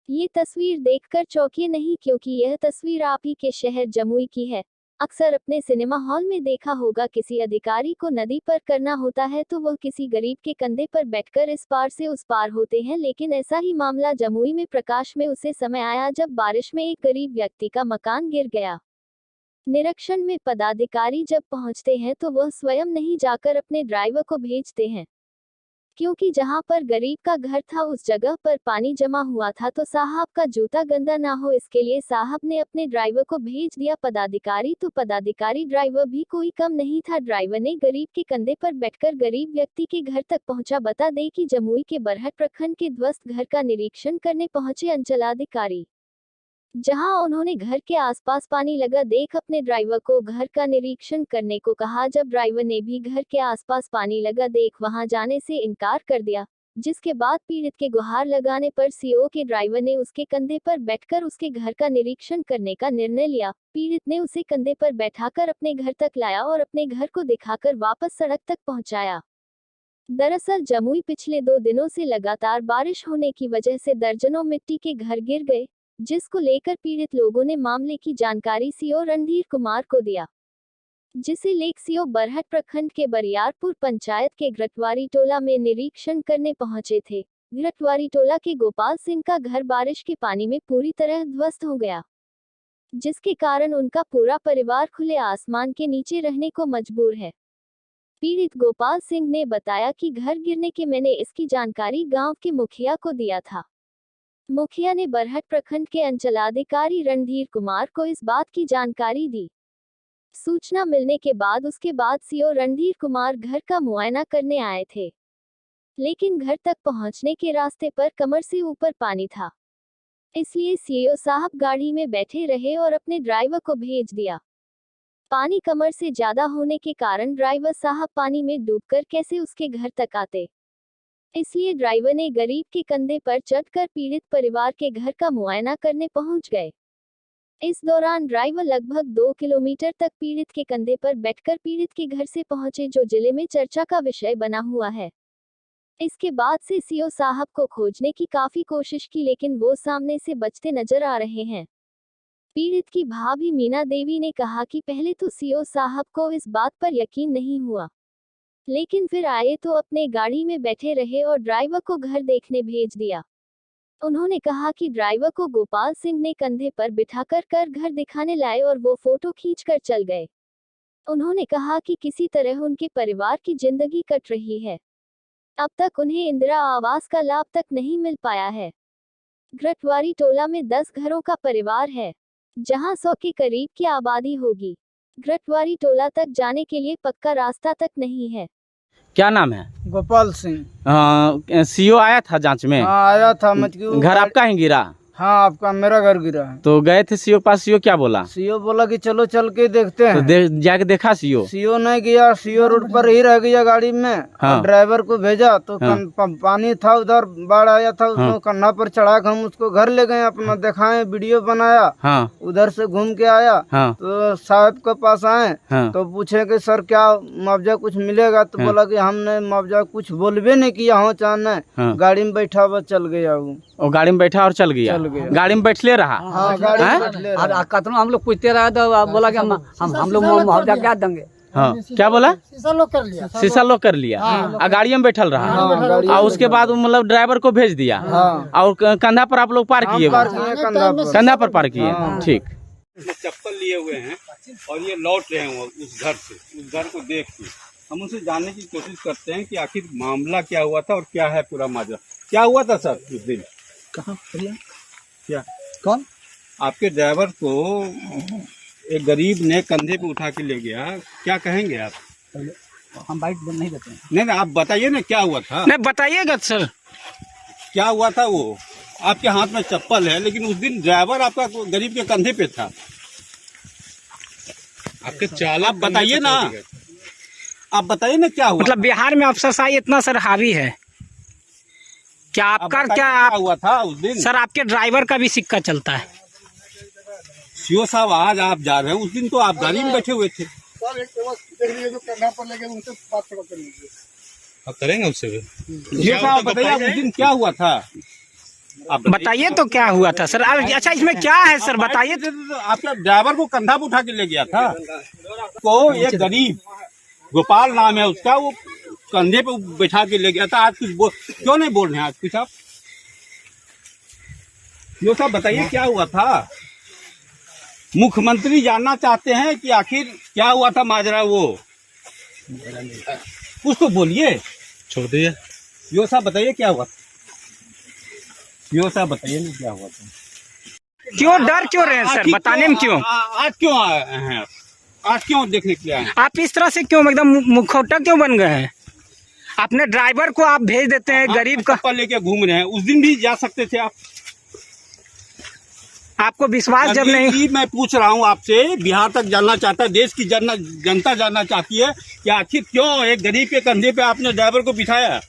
ये तस्वीर देखकर चौंकिए नहीं, क्योंकि यह तस्वीर आप ही के शहर जमुई की है। अक्सर अपने सिनेमा हॉल में देखा होगा, किसी अधिकारी को नदी पर करना होता है तो वह किसी गरीब के कंधे पर बैठकर इस पार से उस पार होते हैं, लेकिन ऐसा ही मामला जमुई में प्रकाश में उसे समय आया जब बारिश में एक गरीब व्यक्ति का मकान गिर गया। निरीक्षण में पदाधिकारी जब पहुंचते हैं तो वह स्वयं नहीं जाकर अपने ड्राइवर को भेजते हैं, क्योंकि जहां पर गरीब का घर था उस जगह पर पानी जमा हुआ था, तो साहब का जूता गंदा ना हो इसके लिए साहब ने अपने ड्राइवर को भेज दिया पदाधिकारी। तो पदाधिकारी ड्राइवर भी कोई कम नहीं था, ड्राइवर ने गरीब के कंधे पर बैठकर गरीब व्यक्ति के घर तक पहुंचा। बता दें कि जमुई के बरहट प्रखंड के ध्वस्त घर का निरीक्षण करने पहुंचे अंचलाधिकारी, जहां उन्होंने घर के आसपास पानी लगा देख अपने ड्राइवर को घर का निरीक्षण करने को कहा। जब ड्राइवर ने भी घर के आसपास पानी लगा देख वहां जाने से इनकार कर दिया, जिसके बाद पीड़ित के गुहार लगाने पर सीओ के ड्राइवर ने उसके कंधे पर बैठकर उसके घर का निरीक्षण करने का निर्णय लिया। पीड़ित ने उसे कंधे पर बैठाकर अपने घर तक लाया और अपने घर को दिखाकर वापस सड़क तक पहुंचाया। दरअसल जमुई पिछले 2 दिनों से लगातार बारिश होने की वजह से दर्जनों मिट्टी के घर गिर गए, जिसको लेकर पीड़ित लोगों ने मामले की जानकारी सीओ रणधीर कुमार को दिया, जिसे लेकर सीओ बरहट प्रखंड के बरियारपुर पंचायत के घृतवारी टोला में निरीक्षण करने पहुंचे थे। घृतवारी टोला के गोपाल सिंह का घर बारिश के पानी में पूरी तरह ध्वस्त हो गया, जिसके कारण उनका पूरा परिवार खुले आसमान के नीचे रहने को मजबूर है। पीड़ित गोपाल सिंह ने बताया कि घर गिरने के मैंने इसकी जानकारी गांव के मुखिया को दिया था। मुखिया ने बरहट प्रखंड के अंचलाधिकारी रणधीर कुमार को इस बात की जानकारी दी। सूचना मिलने के बाद उसके बाद सीओ रणधीर कुमार घर का मुआयना करने आए थे, लेकिन घर तक पहुंचने के रास्ते पर कमर से ऊपर पानी था, इसलिए सीओ साहब गाड़ी में बैठे रहे और अपने ड्राइवर को भेज दिया। पानी कमर से ज्यादा होने के कारण ड्राइवर साहब पानी में डूबकर कैसे उसके घर तक आते, इसलिए ड्राइवर ने गरीब के कंधे पर चढ़कर पीड़ित परिवार के घर का मुआयना करने पहुंच गए। इस दौरान ड्राइवर लगभग 2 किलोमीटर तक पीड़ित के कंधे पर बैठकर पीड़ित के घर से पहुंचे, जो जिले में चर्चा का विषय बना हुआ है। इसके बाद से सीओ साहब को खोजने की काफी कोशिश की, लेकिन वो सामने से बचते नजर आ रहे हैं। पीड़ित की भाभी मीना देवी ने कहा कि पहले तो सीओ साहब को इस बात पर यकीन नहीं हुआ, लेकिन फिर आए तो अपने गाड़ी में बैठे रहे और ड्राइवर को घर देखने भेज दिया। उन्होंने कहा कि ड्राइवर को गोपाल सिंह ने कंधे पर बिठाकर घर दिखाने लाए और वो फोटो खींचकर चल गए। उन्होंने कहा कि किसी तरह उनके परिवार की जिंदगी कट रही है, अब तक उन्हें इंदिरा आवास का लाभ तक नहीं मिल पाया है। घृतवारी टोला में 10 घरों का परिवार है, जहां 100 के करीब की आबादी होगी। घृतवारी टोला तक जाने के लिए पक्का रास्ता तक नहीं है। क्या नाम है? गोपाल सिंह। सीओ आया था जांच में? हाँ आया था। मतलब घर आपका ही गिरा? हाँ आपका, मेरा घर गिरा है। तो गए थे सीओ पास, सीओ क्या बोला? सीओ बोला कि चलो चल के देखते हैं। तो जाके देखा सीओ? सीओ नहीं गया, सीओ रोड पर ही रह गया गाड़ी में। हाँ। ड्राइवर को भेजा तो पानी था उधर, बाढ़ आया था, उसको कन्ना पर चढ़ा के हम उसको घर ले गए, अपना दिखाए, वीडियो बनाया। हाँ। उधर से घूम के आया। हाँ। तो साहब के पास आए। हाँ। तो पूछे कि सर क्या मुआवजा कुछ मिलेगा? तो बोला कि हमने मुआवजा कुछ बोलबे नहीं किया हो चाहना। हाँ। गाड़ी में बैठा हुआ चल गया वो गाड़ी में बैठा और चल गया? गाड़ी में बैठले रहा? हाँ, गाड़ी में बैठले रहा। कतनो हम लोग पूछते रहे तो बोला कि हम लोग मुआवजा क्या देंगे। हाँ, क्या बोला? शीशा लॉक कर लिया। शीशा लॉक कर लिया। गाड़ी में बैठल रहा। और उसके बाद मतलब ड्राइवर को भेज दिया। और कंधा पर आप लोग पार किए? कंधा पर पार किए। ठीक। चप्पल लिए हुए हैं और ये लौट रहे हैं उस घर से, उस घर को देख के। हम उनसे जानने की कोशिश करते हैं कि आखिर मामला क्या हुआ था और क्या है पूरा माजरा। क्या हुआ था सर उस दिन? कहाँ? क्या? कौन? आपके ड्राइवर को एक गरीब ने कंधे पे उठा के ले गया, क्या कहेंगे आप? हम बाइट नहीं देते हैं। नहीं आप बताइए ना क्या हुआ था। नहीं बताइएगा सर, क्या हुआ था? वो आपके हाथ में चप्पल है, लेकिन उस दिन ड्राइवर आपका गरीब के कंधे पे था। आपके चालक बताइए ना, आप बताइए ना क्या हुआ? मतलब बिहार में अफसरशाही इतना सर हावी है, क्या आपका क्या हुआ था उस दिन? सर आपके ड्राइवर का भी सिक्का चलता है। सीओ साहब आज आप जा रहे हैं, उस दिन तो आप गाड़ी में बैठे हुए थे। करेंगे उससे भी। सीओ साहब बताइए उस दिन क्या हुआ था? आप बताइए तो क्या हुआ था सर। अच्छा इसमें क्या है सर बताइए। आपका ड्राइवर को कंधा पे उठा के ले गया था। को एक गरीब गोपाल नाम है उसका, वो कंधे पे बैठा के ले गया था। आज कुछ क्यों नहीं बोल रहे हैं आज कुछ आप? यो साहब बताइए क्या हुआ था? मुख्यमंत्री जानना चाहते हैं कि आखिर क्या हुआ था माजरा। वो कुछ तो बोलिए। छोड़ दिए। यो साहब बताइए क्या हुआ? यो साहब बताइए ना क्या हुआ था? क्यों डर क्यों रहे हैं सर, बताने में क्यों? आज क्यों आए हैं? आज क्यों देखने के लिए आए हैं? आप इस तरह से क्यों एकदम मुखौटा क्यों बन गए हैं? अपने ड्राइवर को आप भेज देते हैं, गरीब का चप्पल लेके घूम रहे हैं। उस दिन भी जा सकते थे आप। आपको विश्वास जब नहीं। मैं पूछ रहा हूँ आपसे, बिहार तक जानना चाहता है, देश की जनता जानना चाहती है कि आखिर क्यों एक गरीब के कंधे पे आपने ड्राइवर को बिठाया?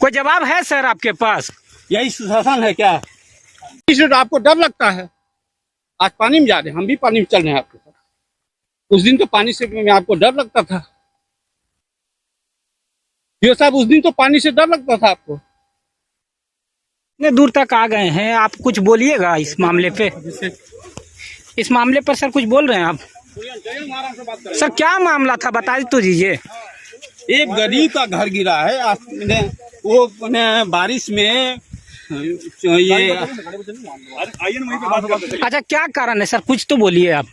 कोई जवाब है सर आपके पास? यही सुशासन है क्या? इससे तो आपको डर लगता है। आज पानी में जा रहे हैं, हम भी पानी में चल रहे हैं आपके साथ। उस दिन तो पानी से में आपको डर लगता था। यो साहब उस दिन तो पानी से डर लगता था आपको। इतने दूर तक आ गए हैं, आप कुछ बोलिएगा इस मामले पे। इस मामले पर सर कुछ बोल रहे हैं आप? सर क्या मामला था बता तो दीजिए। एक गरीब का घर गिरा है। वो बारिश में ये। अच्छा क्या कारण है सर, कुछ तो बोलिए आप।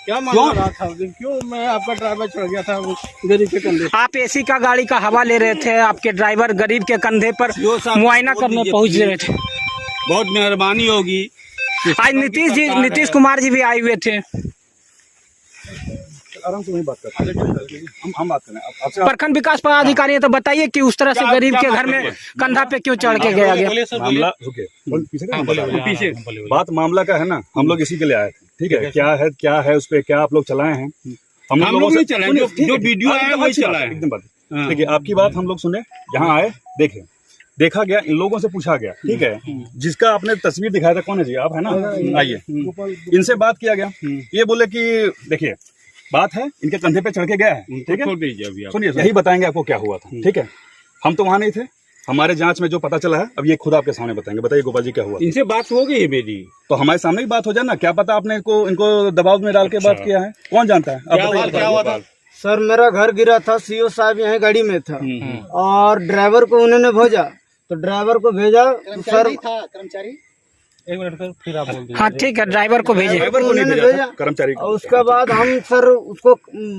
क्या मामला रहा था? क्यों मैं आपका ड्राइवर चढ़ गया था गरीब के कंधे? आप एसी का गाड़ी का हवा ले रहे थे, आपके ड्राइवर गरीब के कंधे पर मुआयना करने पहुंच रहे थे। बहुत मेहरबानी होगी। आज नीतीश कुमार जी भी आए हुए थे। आराम से नहीं बात करते, हम बात करें। प्रखंड विकास पदाधिकारी है तो बताइए कि उस तरह से गरीब के घर में कंधा पे क्यों चढ़ के गया? मामला पीछे बात मामला का है ना, हम लोग इसी के लिए आए थे। ठीक है, क्या है उस पे क्या आप लोग चलाए हैं? हम लोग नहीं चलाए, जो वीडियो आया वही चलाए। एकदम बात देखिए, आपकी बात हम लोग सुने, यहाँ आए, देखे, देखा गया, इन लोगों से पूछा गया। ठीक है, जिसका आपने तस्वीर दिखाया था कौन है जी? आप है ना, आइए, इनसे बात किया गया। ये बोले कि देखिए बात है, इनके कंधे पे चढ़ के गया है। ठीक है, सुनिए, यही बताएंगे आपको क्या हुआ था। ठीक है, हम तो वहां नहीं थे, हमारे जांच में जो पता चला है अब ये खुद आपके सामने बताएंगे। बताइए गोपाल जी क्या हुआ? इनसे बात हो गई है मेरी, तो हमारे सामने ही बात हो जाए ना। क्या पता आपने इनको दबाव में डाल के बात किया है, कौन जानता है? क्या हुआ था? सर मेरा घर गिरा था, सीओ साहब यहाँ गाड़ी में था और ड्राइवर को उन्होंने भेजा, तो ड्राइवर को भेजा सर। कर्मचारी एक मिनट सर, फिर आप बोल दीजिए। हाँ ठीक है, ड्राइवर को भेजे। ड्राइवर को नहीं भेजा, कर्मचारी। और उसके बाद हम सर उसको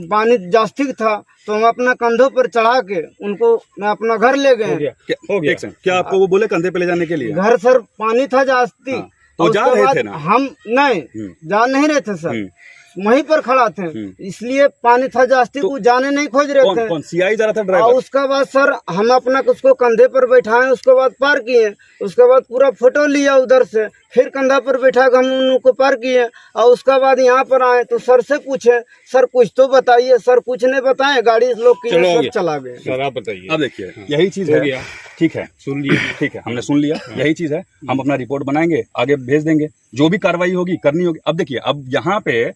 पानी जास्ती था तो हम अपना कंधों पर चढ़ा के उनको मैं अपना घर ले गए। हो गया। क्या आपको वो बोले कंधे पे ले जाने के लिए? घर सर पानी था जास्ती। तो जा रहे थे ना? हम नहीं जा नहीं रहे थे सर, वहीं पर खड़ा थे, इसलिए पानी था जास्ती, तो जाने नहीं खोज रहे थे। कौन सीआई जा रहा था ड्राइवर? और उसके बाद सर हम अपना उसको कंधे पर बैठाए, उसके बाद पार किए, उसके बाद पूरा फोटो लिया उधर से, फिर कंधा पर बैठा के हम उनको पार किए। और उसके बाद यहाँ पर आए तो सर से पूछे, सर कुछ तो बताइए। सर कुछ नहीं बताए, गाड़ी लोग की सब चला गए। सर आप बताइए। अब देखिए यही चीज है। ठीक है, सुन लिया। ठीक है, हमने सुन लिया, यही चीज है। हम अपना रिपोर्ट बनाएंगे, आगे भेज देंगे, जो भी कार्रवाई होगी करनी होगी। अब देखिए, अब यहाँ पे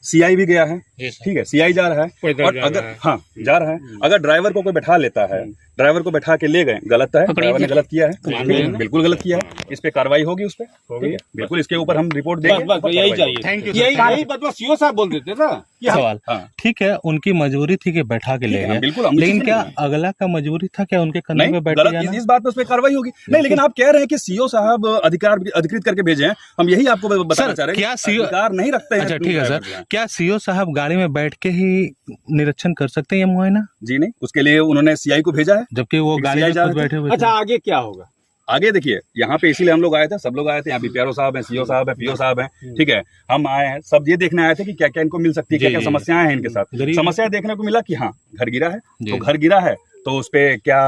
सीआई भी गया है। ठीक है, सीआई जा रहा है, और अगर हाँ जा रहा है, अगर ड्राइवर को कोई बैठा लेता है, ड्राइवर को बैठा के ले गए, गलत है, ड्राइवर ने गलत किया है, बिल्कुल गलत किया है। इस पे कार्रवाई होगी, उस पे ठीक है, बिल्कुल इसके ऊपर हम रिपोर्ट देंगे। यही चाहिए। Thank you. यही बात सीओ साहब बोल देते ना। सवाल ठीक है, उनकी मजबूरी थी कि बैठा के ले गए, लेकिन क्या अगला का मजबूरी था क्या उनके कंधे पे बैठ जाना? इस बात पे उस पे कार्रवाई होगी नहीं, लेकिन आप कह रहे हैं कि सीओ साहब अधिकृत करके भेजे हैं, हम यही आपको बताना चाह रहे हैं। क्या सीओ अधिकार नहीं रखते हैं? अच्छा ठीक है सर, क्या सीओ साहब गाड़ी में बैठ के ही निरीक्षण कर सकते हैं या मुआयना? जी नहीं, उसके लिए उन्होंने सीआई को भेजा है, जबकि वो गाड़ी में खुद बैठे हुए। अच्छा आगे क्या होगा? आगे देखिए, यहाँ पे इसीलिए हम लोग आए थे, सब लोग आए थे, यहाँ बीपीआरओ साहब हैं, सीओ साहब हैं, पीओ साहब हैं। ठीक है, हम आए हैं, सब ये देखने आए थे कि क्या क्या इनको मिल सकती है, क्या क्या समस्याएं हैं इनके साथ। समस्या देखने को मिला कि हाँ घर गिरा है, तो घर गिरा है तो उस पे क्या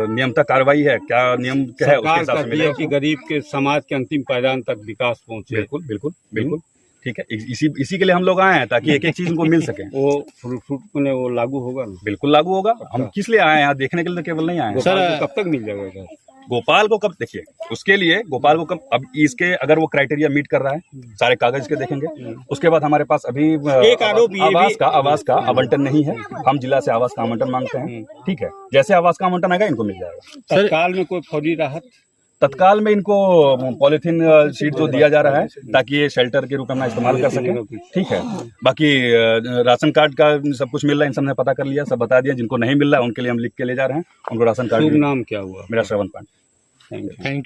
नियमता कार्रवाई है, क्या नियम क्या है, उसके हिसाब से मिलेगा कि गरीब के समाज के अंतिम पायदान तक विकास पहुंचे। बिल्कुल बिल्कुल बिल्कुल। ठीक है, इसी के लिए हम लोग आए हैं, ताकि एक एक चीज उनको मिल सके। वो लागू होगा ना? बिल्कुल लागू होगा। हम किस लिए आए हैं यहाँ देखने के लिए, केवल नहीं आए हैं। सर कब तक मिल जाएगा? गोपाल को कब देखिए, उसके लिए गोपाल को कब, अब इसके अगर वो क्राइटेरिया मीट कर रहा है, सारे कागज के देखेंगे। उसके बाद हमारे पास अभी एक आरोप ये आवास का आवंटन नहीं है, हम जिला से आवास का आवंटन मांगते हैं। ठीक है, जैसे आवास का आवंटन आएगा इनको मिल जाएगा। तत्काल में कोई फौरी राहत, तत्काल में इनको पॉलिथीन शीट जो दिया जा रहा है ताकि ये शेल्टर के रूप में इस्तेमाल कर सके। ठीक है, बाकी राशन कार्ड का सब कुछ मिल रहा है, इन सब ने पता कर लिया, सब बता दिया। जिनको नहीं मिल रहा है उनके लिए हम लिख के ले जा रहे हैं, उनको राशन कार्ड। नाम क्या हुआ? मेरा श्रवण पांडे। Thank you.